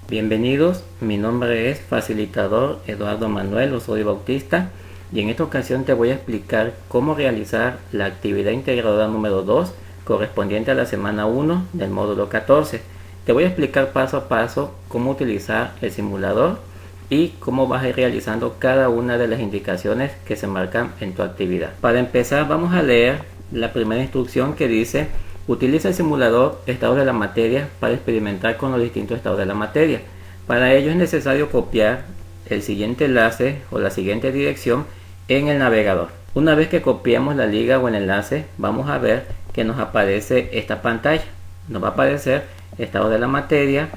Bienvenidos, mi nombre es Facilitador Eduardo Manuel Osorio Bautista y en esta ocasión te voy a explicar cómo realizar la actividad integradora número 2 correspondiente a la semana 1 del módulo 14. Te voy a explicar paso a paso cómo utilizar el simulador y cómo vas a ir realizando cada una de las indicaciones que se marcan en tu actividad. Para empezar vamos a leer la primera instrucción que dice: utiliza el simulador estados de la materia para experimentar con los distintos estados de la materia. Para ello es necesario copiar el siguiente enlace o la siguiente dirección en el navegador. Una vez que copiamos la liga o el enlace, vamos a ver que nos aparece esta pantalla. Nos va a aparecer estado de la materia,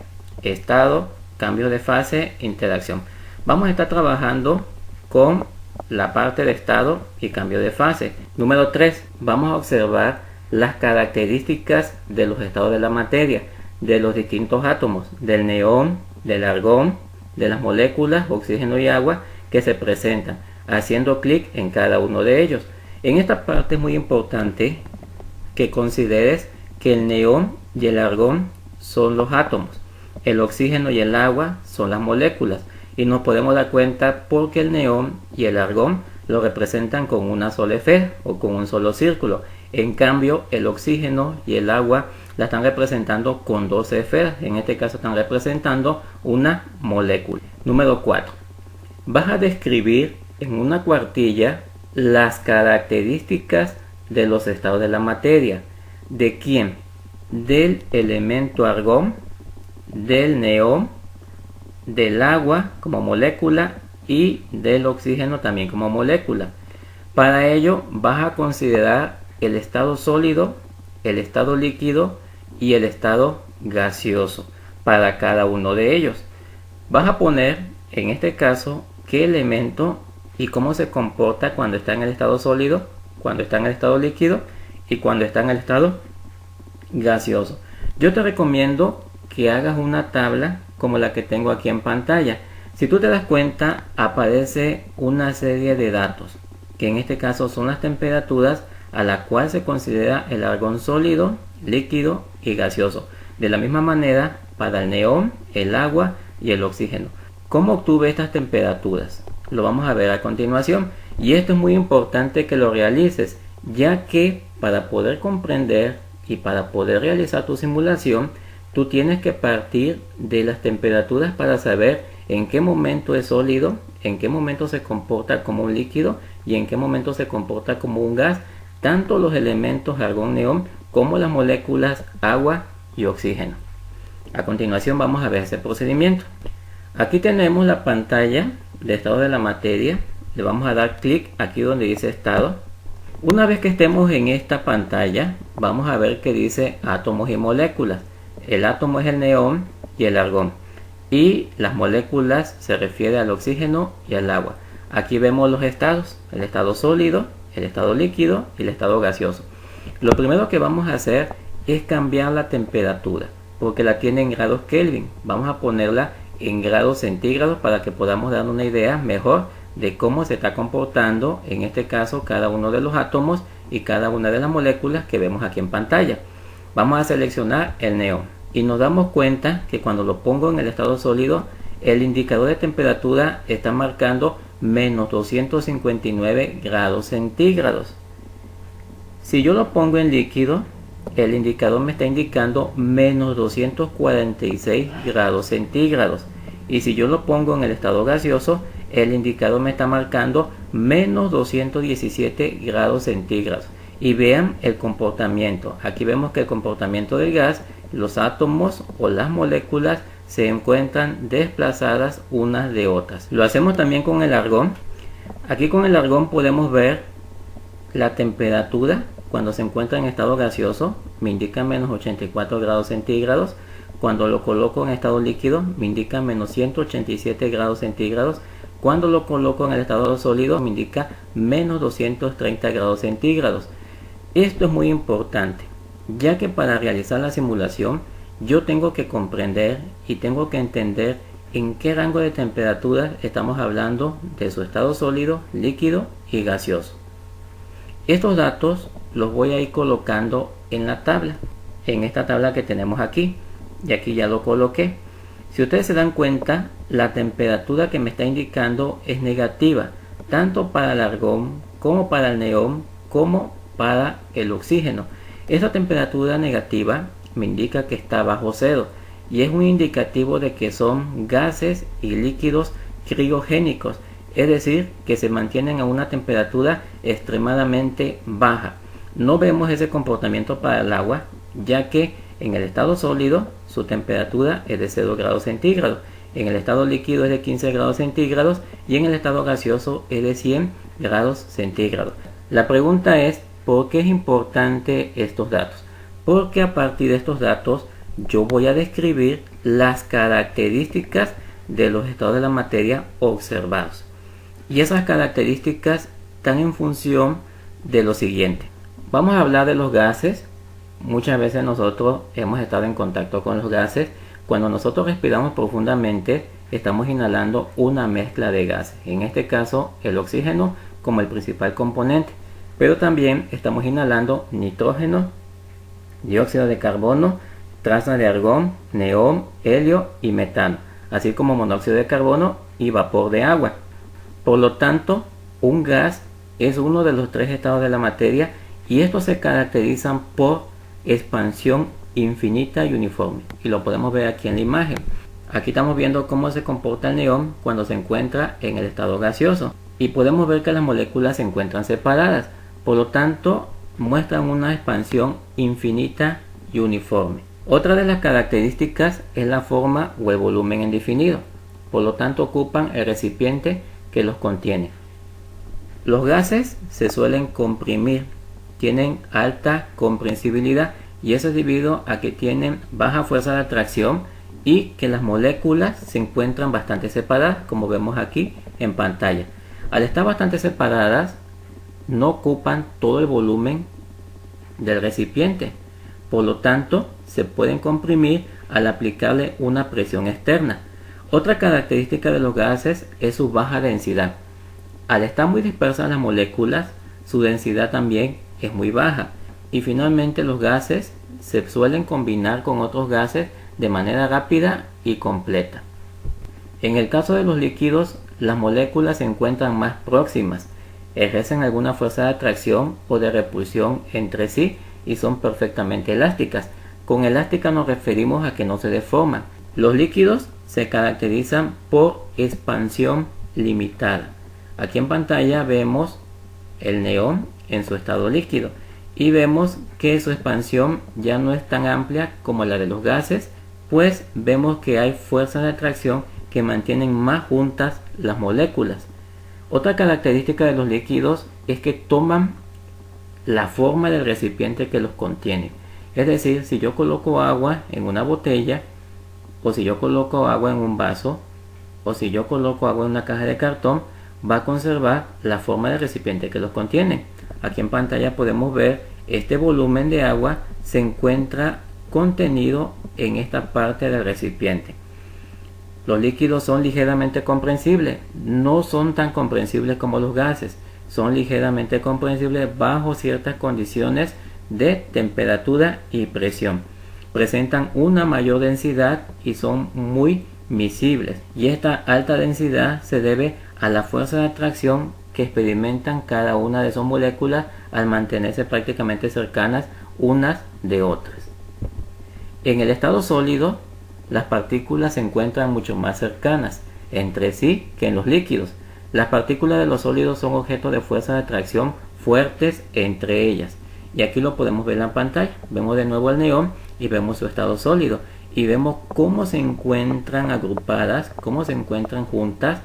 estado, cambio de fase, interacción. Vamos a estar trabajando con la parte de estado y cambio de fase. Número 3. Vamos a observar las características de los estados de la materia, de los distintos átomos, del neón, del argón, de las moléculas, oxígeno y agua que se presentan, haciendo clic en cada uno de ellos. En esta parte es muy importante que consideres que el neón y el argón son los átomos, el oxígeno y el agua son las moléculas, y nos podemos dar cuenta porque el neón y el argón lo representan con una sola esfera o con un solo círculo. En cambio, el oxígeno y el agua la están representando con dos esferas. En este caso están representando una molécula. Número 4. Vas a describir en una cuartilla las características de los estados de la materia. ¿De quién? Del elemento argón, del neón, del agua como molécula y del oxígeno también como molécula. Para ello vas a considerar el estado sólido, el estado líquido y el estado gaseoso para cada uno de ellos. Vas a poner en este caso qué elemento y cómo se comporta cuando está en el estado sólido, cuando está en el estado líquido y cuando está en el estado gaseoso. Yo te recomiendo que hagas una tabla como la que tengo aquí en pantalla. Si tú te das cuenta, aparece una serie de datos que en este caso son las temperaturas a la cual se considera el argón sólido, líquido y gaseoso. De la misma manera para el neón, el agua y el oxígeno. ¿Cómo obtuve estas temperaturas? Lo vamos a ver a continuación, y esto es muy importante que lo realices, ya que para poder comprender y para poder realizar tu simulación, tú tienes que partir de las temperaturas para saber en qué momento es sólido, en qué momento se comporta como un líquido y en qué momento se comporta como un gas, tanto los elementos argón, neón como las moléculas agua y oxígeno. A continuación vamos a ver ese procedimiento. Aquí tenemos la pantalla de estado de la materia. Le vamos a dar clic aquí donde dice estado. Una vez que estemos en esta pantalla, vamos a ver que dice átomos y moléculas. El átomo es el neón y el argón, y las moléculas se refiere al oxígeno y al agua. Aquí vemos los estados: el estado sólido, el estado líquido y el estado gaseoso. Lo primero que vamos a hacer es cambiar la temperatura, porque la tiene en grados Kelvin. Vamos a ponerla en grados centígrados para que podamos dar una idea mejor de cómo se está comportando en este caso cada uno de los átomos y cada una de las moléculas que vemos aquí en pantalla. Vamos a seleccionar el neón y nos damos cuenta que cuando lo pongo en el estado sólido, el indicador de temperatura está marcando menos 259 grados centígrados. Si yo lo pongo en líquido, el indicador me está indicando menos 246 grados centígrados. Y si yo lo pongo en el estado gaseoso, el indicador me está marcando menos 217 grados centígrados. Y vean el comportamiento. Aquí vemos que el comportamiento del gas, los átomos o las moléculas se encuentran desplazadas unas de otras. Lo hacemos también con el argón. Aquí con el argón podemos ver la temperatura cuando se encuentra en estado gaseoso, me indica menos 84 grados centígrados. Cuando lo coloco en estado líquido, me indica menos 187 grados centígrados. Cuando lo coloco en el estado sólido, me indica menos 230 grados centígrados. Esto es muy importante, ya que para realizar la simulación yo tengo que comprender y tengo que entender en qué rango de temperaturas estamos hablando de su estado sólido, líquido y gaseoso. Estos datos los voy a ir colocando en la tabla, en esta tabla que tenemos aquí, y aquí ya lo coloqué. Si ustedes se dan cuenta, la temperatura que me está indicando es negativa, tanto para el argón como para el neón como para el oxígeno. Esta temperatura negativa me indica que está bajo cero y es un indicativo de que son gases y líquidos criogénicos, es decir, que se mantienen a una temperatura extremadamente baja. No vemos ese comportamiento para el agua, ya que en el estado sólido su temperatura es de 0 grados centígrados, en el estado líquido es de 15 grados centígrados y en el estado gaseoso es de 100 grados centígrados. La pregunta es, ¿por qué es importante estos datos? Porque a partir de estos datos yo voy a describir las características de los estados de la materia observados. Y esas características están en función de lo siguiente. Vamos a hablar de los gases. Muchas veces nosotros hemos estado en contacto con los gases. Cuando nosotros respiramos profundamente, estamos inhalando una mezcla de gases. En este caso, el oxígeno como el principal componente. Pero también estamos inhalando nitrógeno, dióxido de carbono, trazas de argón, neón, helio y metano, así como monóxido de carbono y vapor de agua. Por lo tanto, un gas es uno de los tres estados de la materia y estos se caracterizan por expansión infinita y uniforme. Y lo podemos ver aquí en la imagen. Aquí estamos viendo cómo se comporta el neón cuando se encuentra en el estado gaseoso. Y podemos ver que las moléculas se encuentran separadas. Por lo tanto, muestran una expansión infinita y uniforme. Otra de las características es la forma o el volumen indefinido. Por lo tanto, ocupan el recipiente que los contiene. Los gases se suelen comprimir, tienen alta compresibilidad y eso es debido a que tienen baja fuerza de atracción y que las moléculas se encuentran bastante separadas, como vemos aquí en pantalla. Al estar bastante separadas, no ocupan todo el volumen del recipiente. Por lo tanto, se pueden comprimir al aplicarle una presión externa. Otra característica de los gases es su baja densidad. Al estar muy dispersas las moléculas, su densidad también es muy baja. Y finalmente los gases se suelen combinar con otros gases de manera rápida y completa. En el caso de los líquidos, las moléculas se encuentran más próximas, ejercen alguna fuerza de atracción o de repulsión entre sí y son perfectamente elásticas. Con elástica nos referimos a que no se deforman. Los líquidos se caracterizan por expansión limitada. Aquí en pantalla vemos el neón en su estado líquido y vemos que su expansión ya no es tan amplia como la de los gases, pues vemos que hay fuerzas de atracción que mantienen más juntas las moléculas. Otra característica de los líquidos es que toman la forma del recipiente que los contiene. Es decir, si yo coloco agua en una botella, o si yo coloco agua en un vaso, o si yo coloco agua en una caja de cartón, va a conservar la forma del recipiente que los contiene. Aquí en pantalla podemos ver este volumen de agua se encuentra contenido en esta parte del recipiente. Los líquidos son ligeramente comprensibles, no son tan comprensibles como los gases, son ligeramente comprensibles bajo ciertas condiciones de temperatura y presión. Presentan una mayor densidad y son muy miscibles. Y esta alta densidad se debe a la fuerza de atracción que experimentan cada una de sus moléculas al mantenerse prácticamente cercanas unas de otras. En el estado sólido, las partículas se encuentran mucho más cercanas entre sí que en los líquidos. Las partículas de los sólidos son objeto de fuerzas de atracción fuertes entre ellas. Y aquí lo podemos ver en la pantalla. Vemos de nuevo el neón y vemos su estado sólido. Y vemos cómo se encuentran agrupadas, cómo se encuentran juntas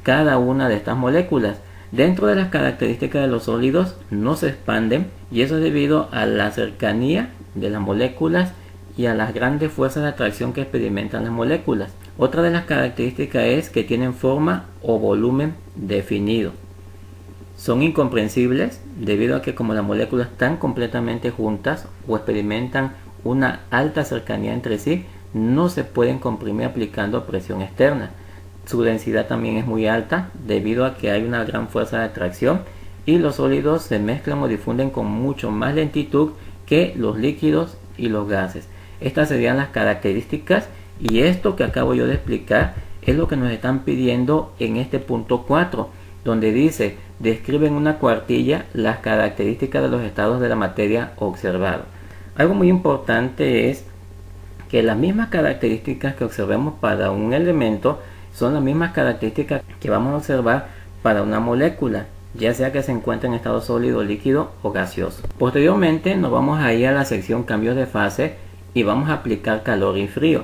cada una de estas moléculas. Dentro de las características de los sólidos no se expanden y eso es debido a la cercanía de las moléculas y a las grandes fuerzas de atracción que experimentan las moléculas. Otra de las características es que tienen forma o volumen definido. Son incomprensibles debido a que como las moléculas están completamente juntas o experimentan una alta cercanía entre sí, no se pueden comprimir aplicando presión externa. Su densidad también es muy alta debido a que hay una gran fuerza de atracción y los sólidos se mezclan o difunden con mucho más lentitud que los líquidos y los gases. Estas serían las características Y esto que acabo yo de explicar es lo que nos están pidiendo en este punto 4, donde dice: describe en una cuartilla las características de los estados de la materia observados. Algo muy importante es que las mismas características que observemos para un elemento son las mismas características que vamos a observar para una molécula, ya sea que se encuentre en estado sólido, líquido o gaseoso. Posteriormente nos vamos a ir a la sección cambios de fase y vamos a aplicar calor y frío.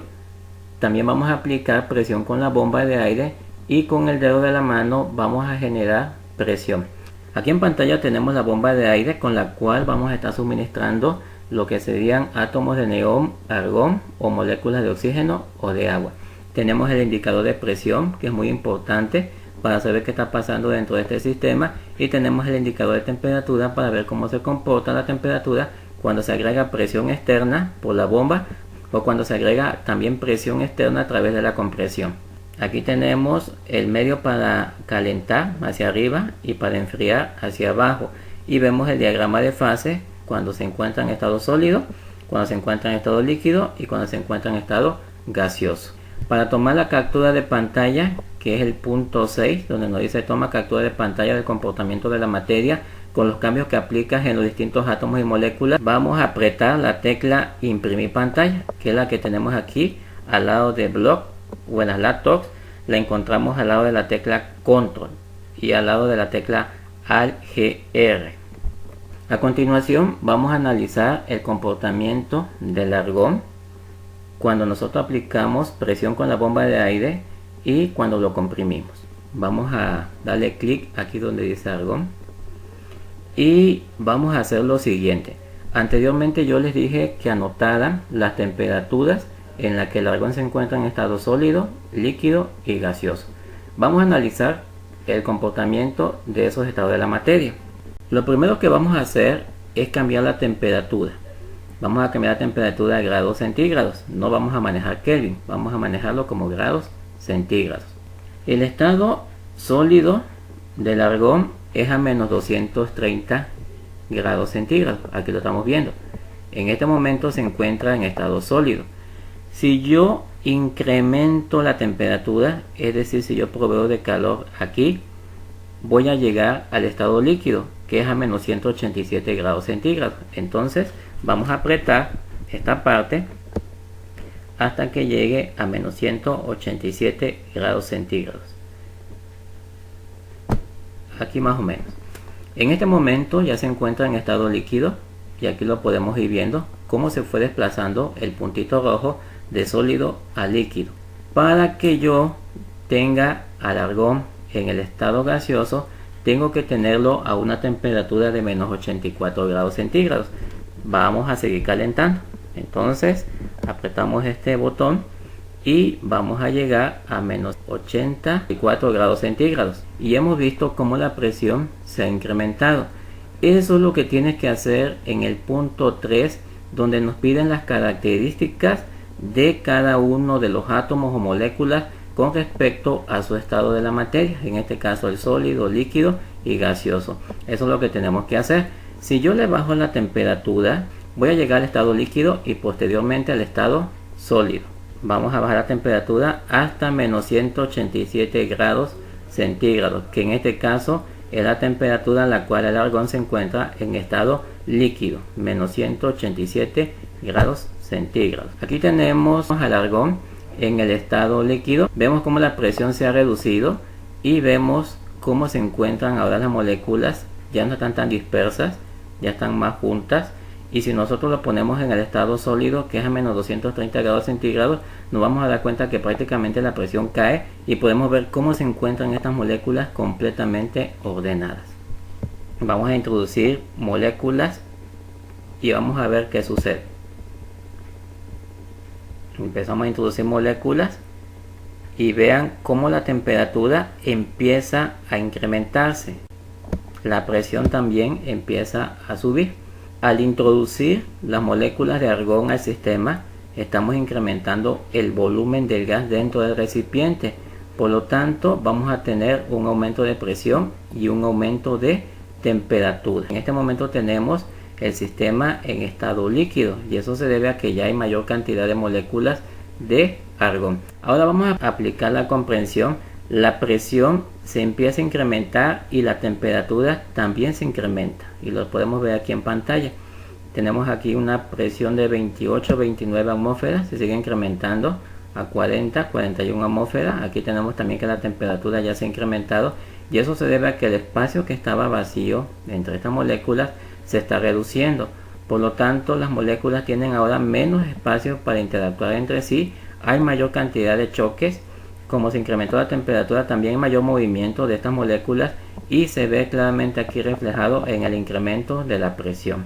También vamos a aplicar presión con la bomba de aire y con el dedo de la mano vamos a generar presión. Aquí en pantalla tenemos la bomba de aire con la cual vamos a estar suministrando lo que serían átomos de neón, argón o moléculas de oxígeno o de agua. Tenemos el indicador de presión, que es muy importante para saber qué está pasando dentro de este sistema, y tenemos el indicador de temperatura para ver cómo se comporta la temperatura cuando se agrega presión externa por la bomba o cuando se agrega también presión externa a través de la compresión. Aquí tenemos el medio para calentar hacia arriba y para enfriar hacia abajo, y vemos el diagrama de fase cuando se encuentra en estado sólido, cuando se encuentra en estado líquido y cuando se encuentra en estado gaseoso. Para tomar la captura de pantalla, que es el punto 6, donde nos dice toma captura de pantalla del comportamiento de la materia con los cambios que aplicas en los distintos átomos y moléculas, vamos a apretar la tecla imprimir pantalla, que es la que tenemos aquí al lado de Block, o en las laptops la encontramos al lado de la tecla Control y al lado de la tecla Alt-GR. A continuación vamos a analizar el comportamiento del argón cuando nosotros aplicamos presión con la bomba de aire y cuando lo comprimimos. Vamos a darle clic aquí donde dice argón y vamos a hacer lo siguiente. Anteriormente yo les dije que anotaran las temperaturas en las que el argón se encuentra en estado sólido, líquido y gaseoso. Vamos a analizar el comportamiento de esos estados de la materia. Lo primero que vamos a hacer es cambiar la temperatura. Vamos a cambiar la temperatura a grados centígrados. No vamos a manejar Kelvin, vamos a manejarlo como grados centígrados. El estado sólido del argón es a menos 230 grados centígrados. Aquí lo estamos viendo. En este momento se encuentra en estado sólido. Si yo incremento la temperatura, es decir, si yo proveo de calor aquí, voy a llegar al estado líquido, que es a menos 187 grados centígrados. Entonces vamos a apretar esta parte hasta que llegue a menos 187 grados centígrados. Aquí más o menos. En este momento ya se encuentra en estado líquido y aquí lo podemos ir viendo cómo se fue desplazando el puntito rojo de sólido a líquido. Para que yo tenga al argón en el estado gaseoso, tengo que tenerlo a una temperatura de menos 84 grados centígrados. Vamos a seguir calentando. Entonces apretamos este botón y vamos a llegar a menos 84 grados centígrados. Y hemos visto cómo la presión se ha incrementado. Eso es lo que tienes que hacer en el punto 3, donde nos piden las características de cada uno de los átomos o moléculas con respecto a su estado de la materia, en este caso el sólido, líquido y gaseoso. Eso es lo que tenemos que hacer. Si yo le bajo la temperatura, voy a llegar al estado líquido y posteriormente al estado sólido. Vamos a bajar la temperatura hasta menos 187 grados centígrados, que en este caso es la temperatura a la cual el argón se encuentra en estado líquido, menos 187 grados centígrados. Aquí tenemos al argón en el estado líquido. Vemos cómo la presión se ha reducido y vemos cómo se encuentran ahora las moléculas. Ya no están tan dispersas, ya están más juntas. Y si nosotros lo ponemos en el estado sólido, que es a menos 230 grados centígrados, nos vamos a dar cuenta que prácticamente la presión cae y podemos ver cómo se encuentran estas moléculas completamente ordenadas. Vamos a introducir moléculas y vamos a ver qué sucede. Empezamos a introducir moléculas y vean cómo la temperatura empieza a incrementarse. La presión también empieza a subir. Al introducir las moléculas de argón al sistema, estamos incrementando el volumen del gas dentro del recipiente. Por lo tanto, vamos a tener un aumento de presión y un aumento de temperatura. En este momento tenemos el sistema en estado líquido y eso se debe a que ya hay mayor cantidad de moléculas de argón. Ahora vamos a aplicar la comprensión. La presión se empieza a incrementar y la temperatura también se incrementa, y lo podemos ver aquí en pantalla. Tenemos aquí una presión de 28-29 atmósferas, se sigue incrementando a 40-41 atmósferas. Aquí tenemos también que la temperatura ya se ha incrementado, y eso se debe a que el espacio que estaba vacío entre estas moléculas se está reduciendo. Por lo tanto, las moléculas tienen ahora menos espacio para interactuar entre sí, hay mayor cantidad de choques. Como se incrementó la temperatura, también hay mayor movimiento de estas moléculas, y se ve claramente aquí reflejado en el incremento de la presión.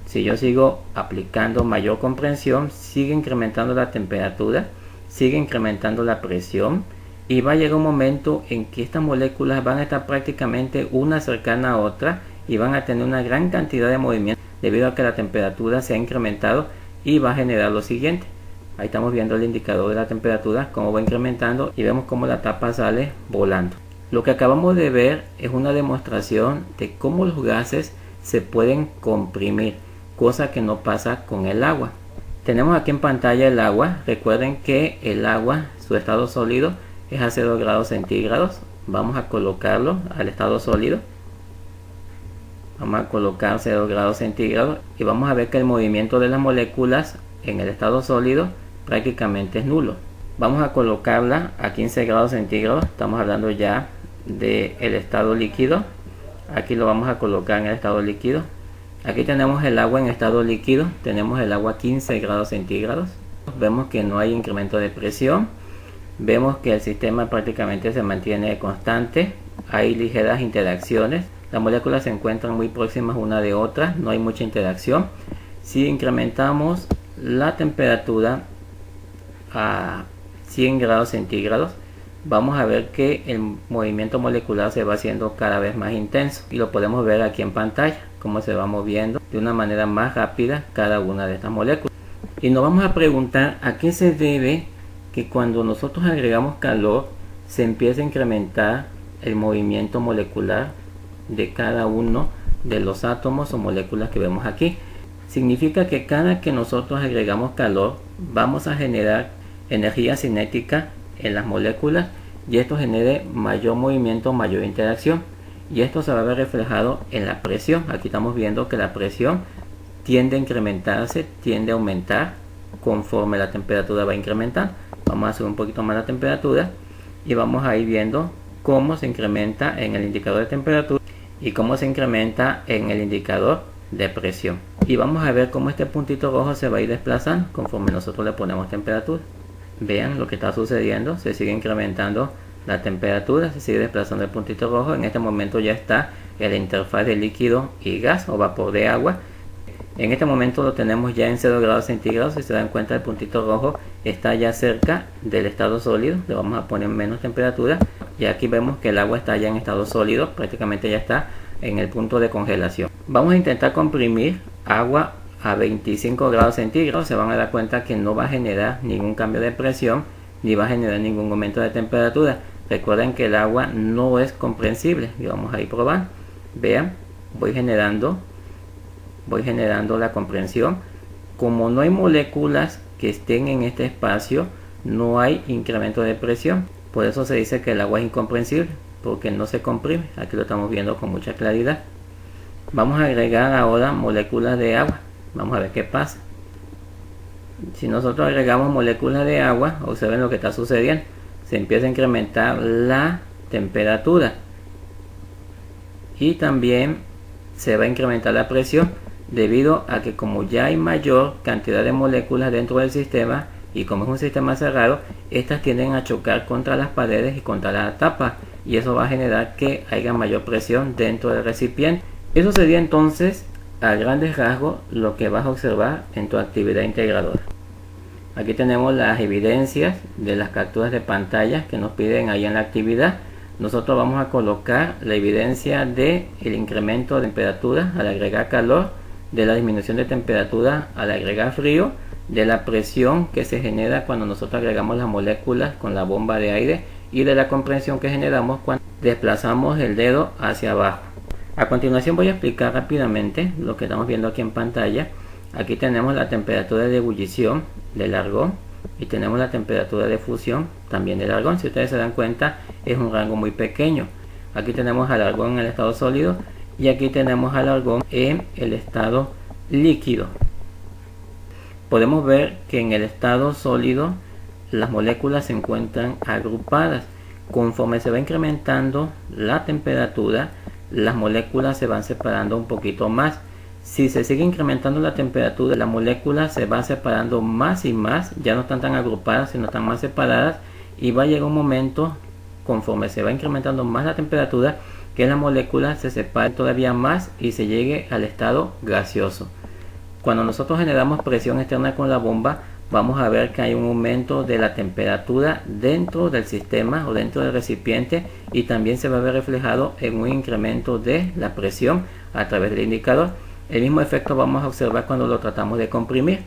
Si yo sigo aplicando mayor comprensión, sigue incrementando la temperatura, sigue incrementando la presión, y va a llegar un momento en que estas moléculas van a estar prácticamente una cercana a otra y van a tener una gran cantidad de movimiento debido a que la temperatura se ha incrementado, y va a generar lo siguiente. Ahí estamos viendo el indicador de la temperatura, cómo va incrementando, y vemos cómo la tapa sale volando. Lo que acabamos de ver es una demostración de cómo los gases se pueden comprimir, cosa que no pasa con el agua. Tenemos aquí en pantalla el agua. Recuerden que el agua, su estado sólido es a 0 grados centígrados. Vamos a colocarlo al estado sólido. Vamos a colocar 0 grados centígrados y vamos a ver que el movimiento de las moléculas en el estado sólido prácticamente es nulo. Vamos a colocarla a 15 grados centígrados. Estamos hablando ya del estado líquido. Aquí lo vamos a colocar en el estado líquido. Aquí tenemos el agua en estado líquido. Tenemos el agua a 15 grados centígrados. Vemos que no hay incremento de presión. Vemos que el sistema prácticamente se mantiene constante. Hay ligeras interacciones. Las moléculas se encuentran muy próximas una de otra. No hay mucha interacción. Si incrementamos la temperatura a 100 grados centígrados, vamos a ver que el movimiento molecular se va haciendo cada vez más intenso, y lo podemos ver aquí en pantalla, cómo se va moviendo de una manera más rápida cada una de estas moléculas. Y nos vamos a preguntar a qué se debe que cuando nosotros agregamos calor se empieza a incrementar el movimiento molecular de cada uno de los átomos o moléculas que vemos aquí. Significa que cada que nosotros agregamos calor vamos a generar energía cinética en las moléculas, y esto genere mayor movimiento, mayor interacción, y esto se va a ver reflejado en la presión. Aquí estamos viendo que la presión tiende a incrementarse, tiende a aumentar conforme la temperatura va incrementando. Vamos a subir un poquito más la temperatura y vamos a ir viendo cómo se incrementa en el indicador de temperatura y cómo se incrementa en el indicador de presión. Y vamos a ver cómo este puntito rojo se va a ir desplazando conforme nosotros le ponemos temperatura. Vean lo que está sucediendo, se sigue incrementando la temperatura, se sigue desplazando el puntito rojo. En este momento ya está en la interfaz de líquido y gas o vapor de agua. En este momento lo tenemos ya en 0 grados centígrados. Si se dan cuenta, el puntito rojo está ya cerca del estado sólido. Le vamos a poner menos temperatura, y aquí vemos que el agua está ya en estado sólido, prácticamente ya está en el punto de congelación. Vamos a intentar comprimir agua a 25 grados centígrados. Se van a dar cuenta que no va a generar ningún cambio de presión ni va a generar ningún aumento de temperatura. Recuerden que el agua no es comprensible, y vamos a ir probando. Vean, voy generando la comprensión. Como no hay moléculas que estén en este espacio, no hay incremento de presión. Por eso se dice que el agua es incomprensible, porque no se comprime. Aquí lo estamos viendo con mucha claridad. Vamos a agregar ahora moléculas de agua. Vamos a ver qué pasa. Si nosotros agregamos moléculas de agua, observen lo que está sucediendo. Se empieza a incrementar la temperatura, y también se va a incrementar la presión, debido a que como ya hay mayor cantidad de moléculas dentro del sistema, y como es un sistema cerrado, estas tienden a chocar contra las paredes y contra la tapa, y eso va a generar que haya mayor presión dentro del recipiente. Eso sería entonces a grandes rasgos lo que vas a observar en tu actividad integradora. Aquí tenemos las evidencias de las capturas de pantalla que nos piden ahí en la actividad. Nosotros vamos a colocar la evidencia de el incremento de temperatura al agregar calor, de la disminución de temperatura al agregar frío, de la presión que se genera cuando nosotros agregamos las moléculas con la bomba de aire, y de la comprensión que generamos cuando desplazamos el dedo hacia abajo. A continuación voy a explicar rápidamente lo que estamos viendo aquí en pantalla. Aquí tenemos la temperatura de ebullición del argón. y tenemos la temperatura de fusión también del argón. Si ustedes se dan cuenta, es un rango muy pequeño. Aquí tenemos al argón en el estado sólido y aquí tenemos al argón en el estado líquido. Podemos ver que en el estado sólido las moléculas se encuentran agrupadas. Conforme se va incrementando la temperatura, las moléculas se van separando un poquito más. Si se sigue incrementando la temperatura, las moléculas se van separando más y más, ya no están tan agrupadas, sino están más separadas, y va a llegar un momento, conforme se va incrementando más la temperatura, que la molécula se separe todavía más y se llegue al estado gaseoso. Cuando nosotros generamos presión externa con la bomba, vamos a ver que hay un aumento de la temperatura dentro del sistema o dentro del recipiente, y también se va a ver reflejado en un incremento de la presión a través del indicador. El mismo efecto vamos a observar cuando lo tratamos de comprimir.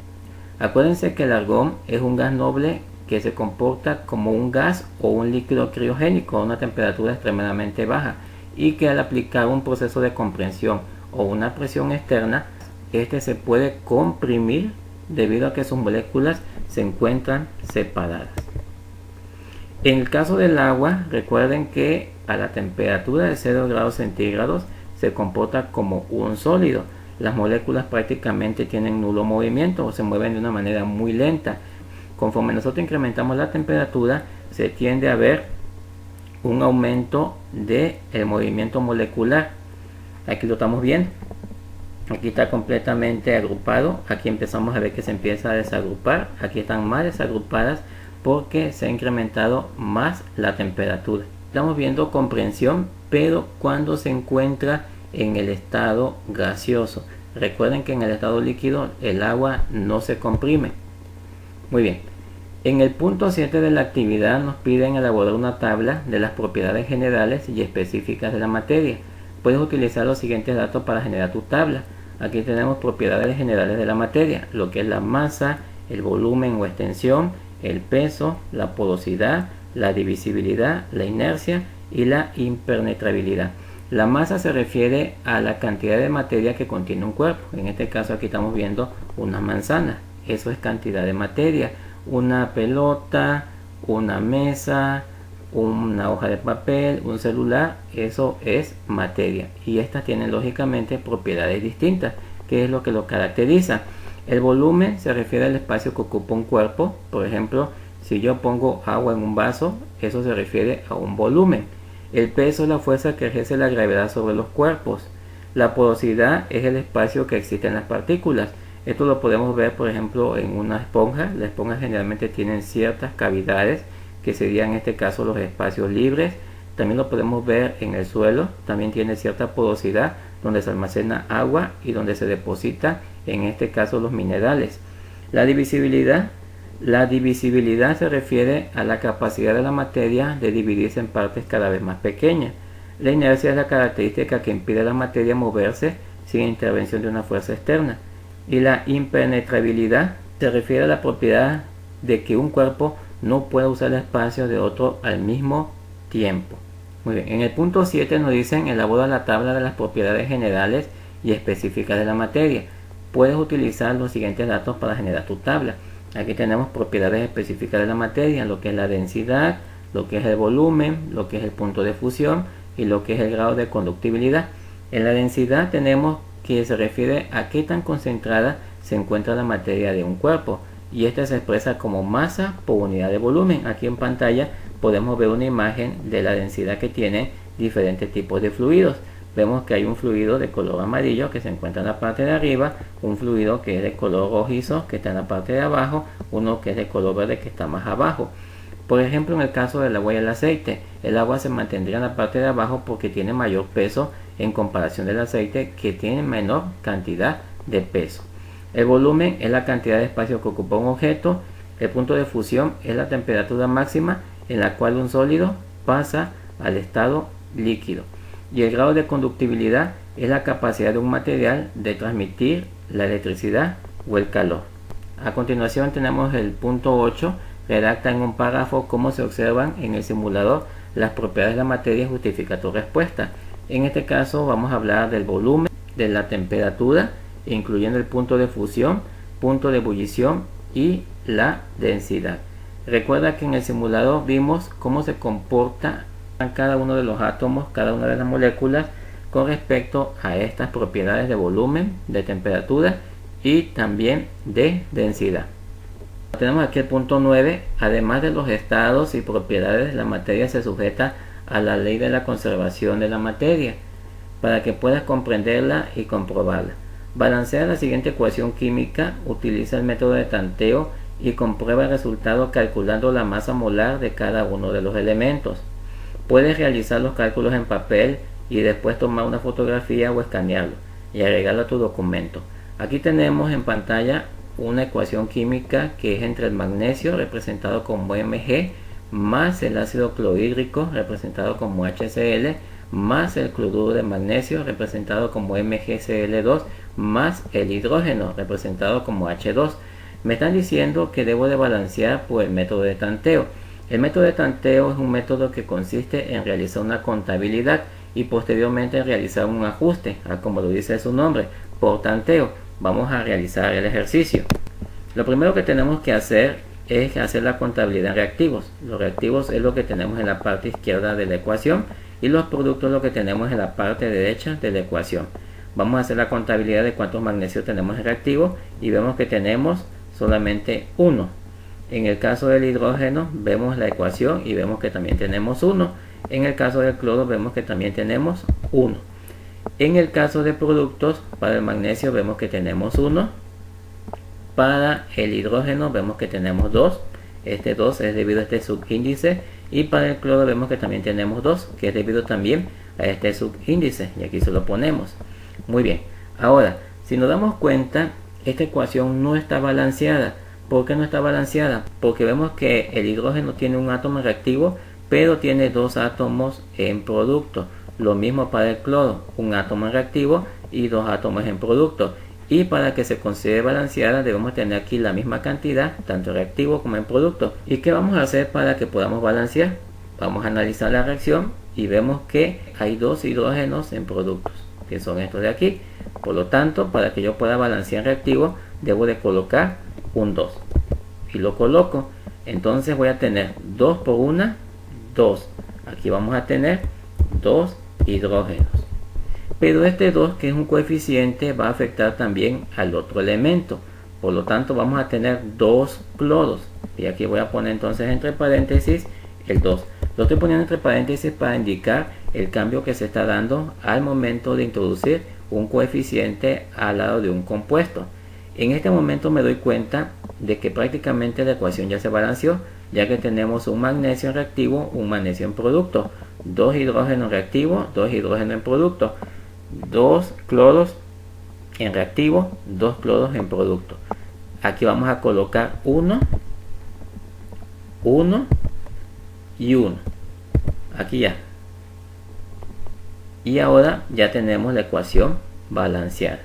Acuérdense que el argón es un gas noble que se comporta como un gas o un líquido criogénico a una temperatura extremadamente baja, y que al aplicar un proceso de compresión o una presión externa, este se puede comprimir debido a que sus moléculas se encuentran separadas. En el caso del agua, recuerden que a la temperatura de 0 grados centígrados se comporta como un sólido. Las moléculas prácticamente tienen nulo movimiento o se mueven de una manera muy lenta. Conforme nosotros incrementamos la temperatura, se tiende a ver un aumento del movimiento molecular. Aquí lo estamos viendo. Aquí está completamente agrupado. Aquí empezamos a ver que se empieza a desagrupar. Aquí están más desagrupadas porque se ha incrementado más la temperatura. Estamos viendo comprensión, pero cuando se encuentra en el estado gaseoso. Recuerden que en el estado líquido el agua no se comprime. Muy bien. En el punto 7 de la actividad nos piden elaborar una tabla de las propiedades generales y específicas de la materia. Puedes utilizar los siguientes datos para generar tu tabla. Aquí tenemos propiedades generales de la materia, lo que es la masa, el volumen o extensión, el peso, la porosidad, la divisibilidad, la inercia y la impenetrabilidad. La masa se refiere a la cantidad de materia que contiene un cuerpo. En este caso aquí estamos viendo una manzana. Eso es cantidad de materia. Una pelota, una mesa, una hoja de papel, un celular, eso es materia. Y estas tienen lógicamente propiedades distintas. ¿Qué es lo que lo caracteriza? El volumen se refiere al espacio que ocupa un cuerpo. Por ejemplo, si yo pongo agua en un vaso, eso se refiere a un volumen. El peso es la fuerza que ejerce la gravedad sobre los cuerpos. La porosidad es el espacio que existe en las partículas. Esto lo podemos ver, por ejemplo, en una esponja. Las esponjas generalmente tienen ciertas cavidades, que serían en este caso los espacios libres. También lo podemos ver en el suelo. También tiene cierta porosidad, donde se almacena agua y donde se deposita, en este caso, los minerales. La divisibilidad se refiere a la capacidad de la materia de dividirse en partes cada vez más pequeñas. La inercia es la característica que impide a la materia moverse sin intervención de una fuerza externa. Y la impenetrabilidad se refiere a la propiedad de que un cuerpo no puede usar el espacio de otro al mismo tiempo. Muy bien, en el punto 7 nos dicen elabora la tabla de las propiedades generales y específicas de la materia. Puedes utilizar los siguientes datos para generar tu tabla. Aquí tenemos propiedades específicas de la materia, lo que es la densidad, lo que es el volumen, lo que es el punto de fusión y lo que es el grado de conductibilidad. En la densidad tenemos que se refiere a qué tan concentrada se encuentra la materia de un cuerpo, y esta se expresa como masa por unidad de volumen. Aquí en pantalla podemos ver una imagen de la densidad que tienen diferentes tipos de fluidos. Vemos que hay un fluido de color amarillo que se encuentra en la parte de arriba, un fluido que es de color rojizo que está en la parte de abajo, uno que es de color verde que está más abajo. Por ejemplo, en el caso del agua y el aceite, el agua se mantendría en la parte de abajo porque tiene mayor peso en comparación del aceite, que tiene menor cantidad de peso. El volumen es la cantidad de espacio que ocupa un objeto. El punto de fusión es la temperatura máxima en la cual un sólido pasa al estado líquido. Y el grado de conductibilidad es la capacidad de un material de transmitir la electricidad o el calor. A continuación tenemos el punto 8. Redacta en un párrafo cómo se observan en el simulador las propiedades de la materia y justifica tu respuesta. En este caso vamos a hablar del volumen, de la temperatura, incluyendo el punto de fusión, punto de ebullición y la densidad. Recuerda que en el simulador vimos cómo se comporta cada uno de los átomos, cada una de las moléculas con respecto a estas propiedades de volumen, de temperatura y también de densidad. Tenemos aquí el punto 9. Además de los estados y propiedades, la materia se sujeta a la ley de la conservación de la materia para que puedas comprenderla y comprobarla. Balancea la siguiente ecuación química, utiliza el método de tanteo y comprueba el resultado calculando la masa molar de cada uno de los elementos. Puedes realizar los cálculos en papel y después tomar una fotografía o escanearlo y agregarlo a tu documento. Aquí tenemos en pantalla una ecuación química que es entre el magnesio, representado como Mg, más el ácido clorhídrico, representado como HCl, más el cloruro de magnesio, representado como MgCl2, más el hidrógeno, representado como H2. Me están diciendo que debo de balancear por el método de tanteo. El método de tanteo es un método que consiste en realizar una contabilidad y posteriormente en realizar un ajuste, como lo dice su nombre, por tanteo. Vamos a realizar el ejercicio. Lo primero que tenemos que hacer es hacer la contabilidad en reactivos. Los reactivos es lo que tenemos en la parte izquierda de la ecuación y los productos es lo que tenemos en la parte derecha de la ecuación. Vamos a hacer la contabilidad de cuántos magnesios tenemos en reactivo y vemos que tenemos solamente 1. En el caso del hidrógeno vemos la ecuación y vemos que también tenemos 1. En el caso del cloro vemos que también tenemos 1. En el caso de productos, para el magnesio vemos que tenemos 1. Para el hidrógeno vemos que tenemos 2. Este 2 es debido a este subíndice. Y para el cloro vemos que también tenemos 2, que es debido también a este subíndice. Y aquí se lo ponemos. Muy bien. Ahora, si nos damos cuenta, esta ecuación no está balanceada. ¿Por qué no está balanceada? Porque vemos que el hidrógeno tiene un átomo en reactivo, pero tiene 2 átomos en producto. Lo mismo para el cloro, un átomo en reactivo y 2 átomos en producto. Y para que se considere balanceada debemos tener aquí la misma cantidad, tanto en reactivo como en producto. ¿Y qué vamos a hacer para que podamos balancear? Vamos a analizar la reacción y vemos que hay 2 hidrógenos en productos, que son estos de aquí. Por lo tanto, para que yo pueda balancear en reactivo, debo de colocar un 2. Y lo coloco. Entonces voy a tener 2 por 1, 2. Aquí vamos a tener 2 hidrógenos. Pero este 2, que es un coeficiente, va a afectar también al otro elemento. Por lo tanto, vamos a tener 2 cloros. Y aquí voy a poner entonces entre paréntesis el 2. Lo estoy poniendo entre paréntesis para indicar el cambio que se está dando al momento de introducir un coeficiente al lado de un compuesto. En este momento me doy cuenta de que prácticamente la ecuación ya se balanceó, ya que tenemos un magnesio en reactivo, un magnesio en producto, 2 hidrógenos reactivos, 2 hidrógenos en producto, 2 cloros en reactivo, 2 cloros en producto. Aquí vamos a colocar 1, 1 y 1. Aquí ya. Y ahora ya tenemos la ecuación balanceada.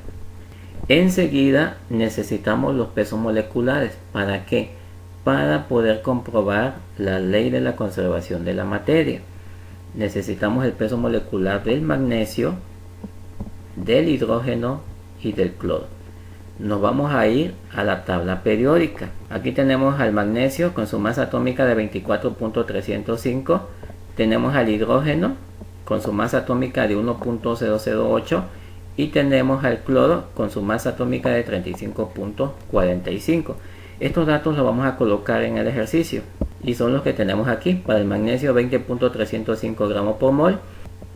Enseguida necesitamos los pesos moleculares. ¿Para qué? Para poder comprobar la ley de la conservación de la materia. Necesitamos el peso molecular del magnesio, del hidrógeno y del cloro. Nos vamos a ir a la tabla periódica. Aquí tenemos al magnesio con su masa atómica de 24.305. Tenemos al hidrógeno con su masa atómica de 1.008. Y tenemos al cloro con su masa atómica de 35.45. Estos datos los vamos a colocar en el ejercicio. Y son los que tenemos aquí. Para el magnesio 20.305 gramos por mol.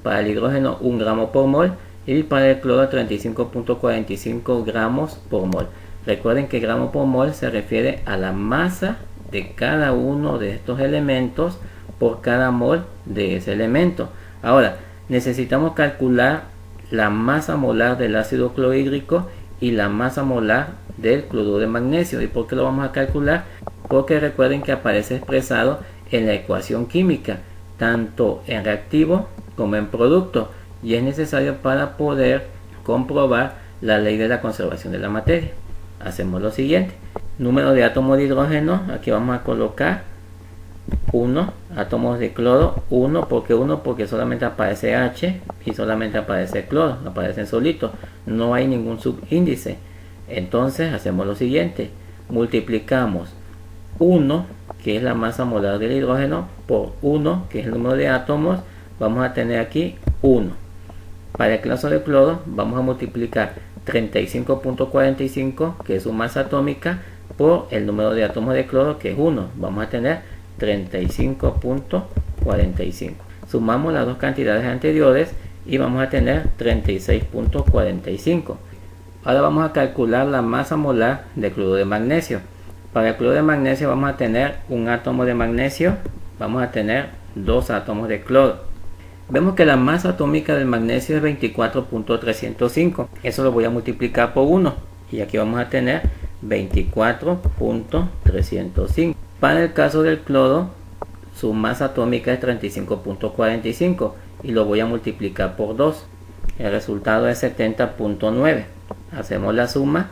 Para el hidrógeno 1 gramo por mol. Y para el cloro 35.45 gramos por mol. Recuerden que gramo por mol se refiere a la masa de cada uno de estos elementos por cada mol de ese elemento. Ahora, necesitamos calcular la masa molar del ácido clorhídrico y la masa molar del cloruro de magnesio. ¿Y por qué lo vamos a calcular? Porque recuerden que aparece expresado en la ecuación química, tanto en reactivo como en producto, y es necesario para poder comprobar la ley de la conservación de la materia. Hacemos lo siguiente: número de átomos de hidrógeno, aquí vamos a colocar 1, átomos de cloro 1, ¿por qué 1? Porque solamente aparece H y solamente aparece cloro, aparecen solitos, no hay ningún subíndice. Entonces hacemos lo siguiente: multiplicamos 1, que es la masa molar del hidrógeno, por 1, que es el número de átomos, vamos a tener aquí 1. Para el caso del cloro, vamos a multiplicar 35.45, que es su masa atómica, por el número de átomos de cloro, que es 1. Vamos a tener 35.45. Sumamos las dos cantidades anteriores y vamos a tener 36.45. Ahora vamos a calcular la masa molar de cloruro de magnesio. Para el cloruro de magnesio vamos a tener un átomo de magnesio, vamos a tener 2 átomos de cloro. Vemos que la masa atómica del magnesio es 24.305. Eso lo voy a multiplicar por 1 y aquí vamos a tener 24.305. Para el caso del cloro, su masa atómica es 35.45 y lo voy a multiplicar por 2. El resultado es 70.9. Hacemos la suma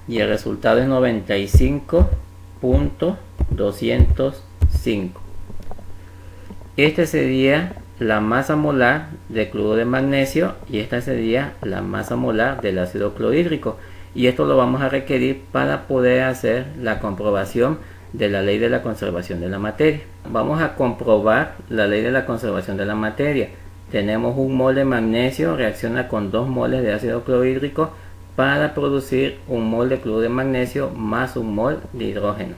y el resultado es 95.205. Este sería la masa molar de cloruro de magnesio y esta sería la masa molar del ácido clorhídrico. Y esto lo vamos a requerir para poder hacer la comprobación de la ley de la conservación de la materia. Vamos a comprobar la ley de la conservación de la materia. Tenemos un mol de magnesio, reacciona con 2 moles de ácido clorhídrico para producir un mol de cloruro de magnesio más un mol de hidrógeno.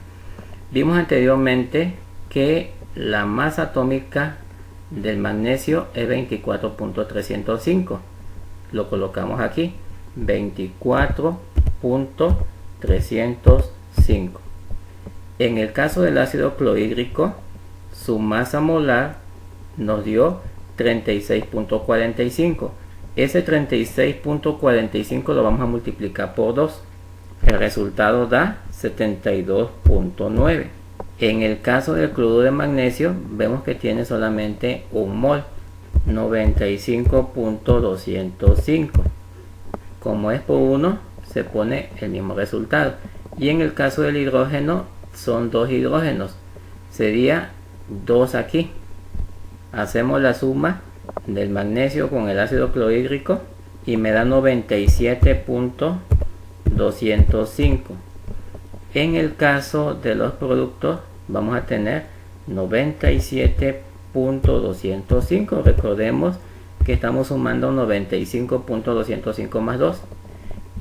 Vimos anteriormente que la masa atómica del magnesio es 24.305. Lo colocamos aquí, 24.305. En el caso del ácido clorhídrico, su masa molar nos dio 36.45. Ese 36.45 lo vamos a multiplicar por 2. El resultado da 72.9. En el caso del cloruro de magnesio, vemos que tiene solamente un mol, 95.205. Como es por 1, se pone el mismo resultado. Y en el caso del hidrógeno, son 2 hidrógenos. Sería 2 aquí. Hacemos la suma del magnesio con el ácido clorhídrico y me da 97.205. En el caso de los productos vamos a tener 97.205. Recordemos que estamos sumando 95.205 más 2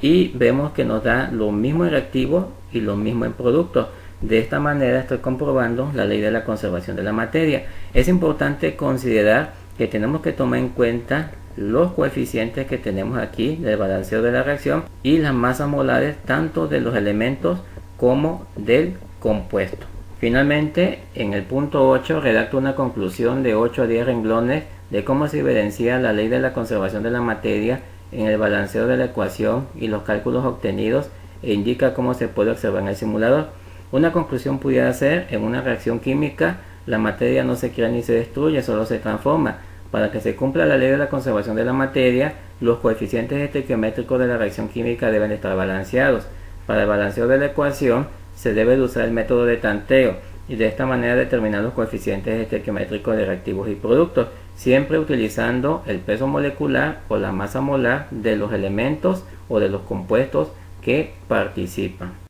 y vemos que nos da lo mismo en reactivo y lo mismo en productos. De esta manera estoy comprobando la ley de la conservación de la materia. Es importante considerar que tenemos que tomar en cuenta los coeficientes que tenemos aquí del balanceo de la reacción y las masas molares tanto de los elementos como del compuesto. Finalmente, en el punto 8 redacto una conclusión de 8 a 10 renglones de cómo se evidencia la ley de la conservación de la materia en el balanceo de la ecuación y los cálculos obtenidos e indica cómo se puede observar en el simulador. Una conclusión pudiera ser: en una reacción química la materia no se crea ni se destruye, solo se transforma. Para que se cumpla la ley de la conservación de la materia, los coeficientes estequiométricos de la reacción química deben estar balanceados. Para el balanceo de la ecuación se debe de usar el método de tanteo y de esta manera determinar los coeficientes estequiométricos de reactivos y productos, siempre utilizando el peso molecular o la masa molar de los elementos o de los compuestos que participan.